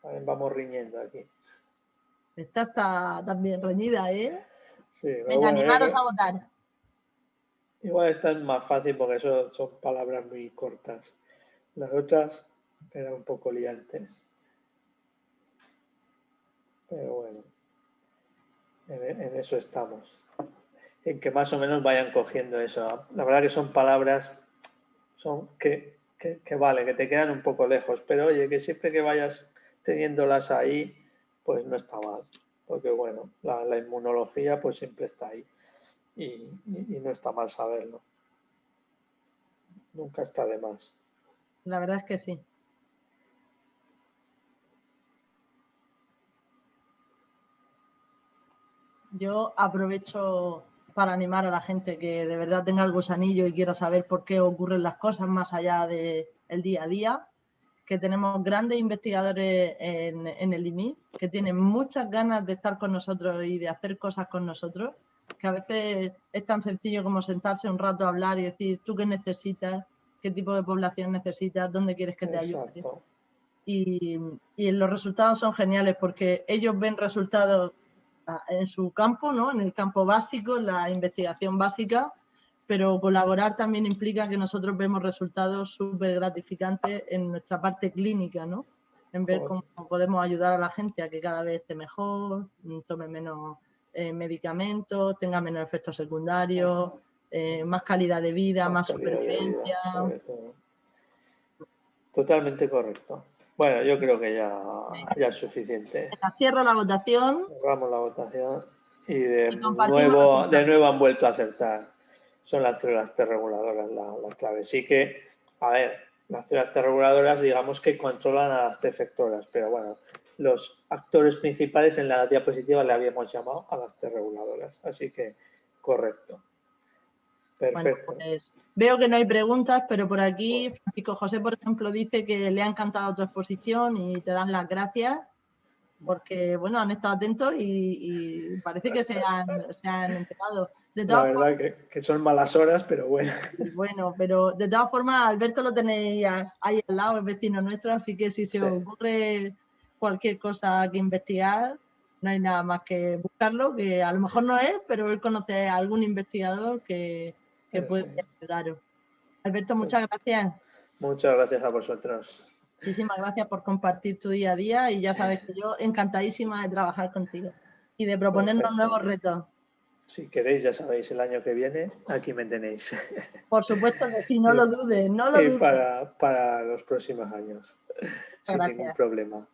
a ver, vamos riñendo aquí. Esta está también reñida, ¿eh? Sí, venga, bueno, animaros a votar. Igual esta es más fácil porque son palabras muy cortas. Las otras eran un poco liantes. Pero bueno, en eso estamos. En que más o menos vayan cogiendo eso. La verdad que son palabras que vale, que te quedan un poco lejos. Pero oye, que siempre que vayas teniéndolas ahí, pues no está mal. Porque bueno, la inmunología pues siempre está ahí. Y no está mal saberlo. Nunca está de más. La verdad es que sí. Yo aprovecho para animar a la gente que de verdad tenga el gusanillo y quiera saber por qué ocurren las cosas más allá del día a día, que tenemos grandes investigadores en el IMI, que tienen muchas ganas de estar con nosotros y de hacer cosas con nosotros, que a veces es tan sencillo como sentarse un rato a hablar y decir, ¿tú qué necesitas? ¿Qué tipo de población necesitas? ¿Dónde quieres que te ayude? Exacto. Y los resultados son geniales porque ellos ven resultados en su campo, ¿no? En el campo básico, en la investigación básica, pero colaborar también implica que nosotros vemos resultados súper gratificantes en nuestra parte clínica, ¿no? En ver cómo podemos ayudar a la gente a que cada vez esté mejor, tome menos medicamentos, tenga menos efectos secundarios, más calidad de vida, más supervivencia. Totalmente correcto. Bueno, yo creo que ya es suficiente. Cierro la votación. Cerramos la votación y de nuevo han vuelto a acertar. Son las células T reguladoras la clave. Sí que, a ver, las células T reguladoras digamos que controlan a las T efectoras, pero bueno, los actores principales en la diapositiva le habíamos llamado a las T reguladoras. Así que, correcto. Perfecto. Bueno, pues veo que no hay preguntas, pero por aquí Francisco José, por ejemplo, dice que le ha encantado tu exposición y te dan las gracias porque, bueno, han estado atentos y parece que se han enterado. La verdad que son malas horas, pero bueno. Bueno, pero de todas formas, Alberto lo tenéis ahí al lado, es vecino nuestro, así que si se os ocurre cualquier cosa que investigar, no hay nada más que buscarlo, que a lo mejor no es, pero él conoce a algún investigador que puede ayudaros. Alberto, muchas gracias. Muchas gracias a vosotros. Muchísimas gracias por compartir tu día a día y ya sabes que yo encantadísima de trabajar contigo y de proponernos nuevos retos. Si queréis, ya sabéis, el año que viene, aquí me tenéis. Por supuesto que sí, no lo dudes, no lo dudes. Para los próximos años, sin ningún problema.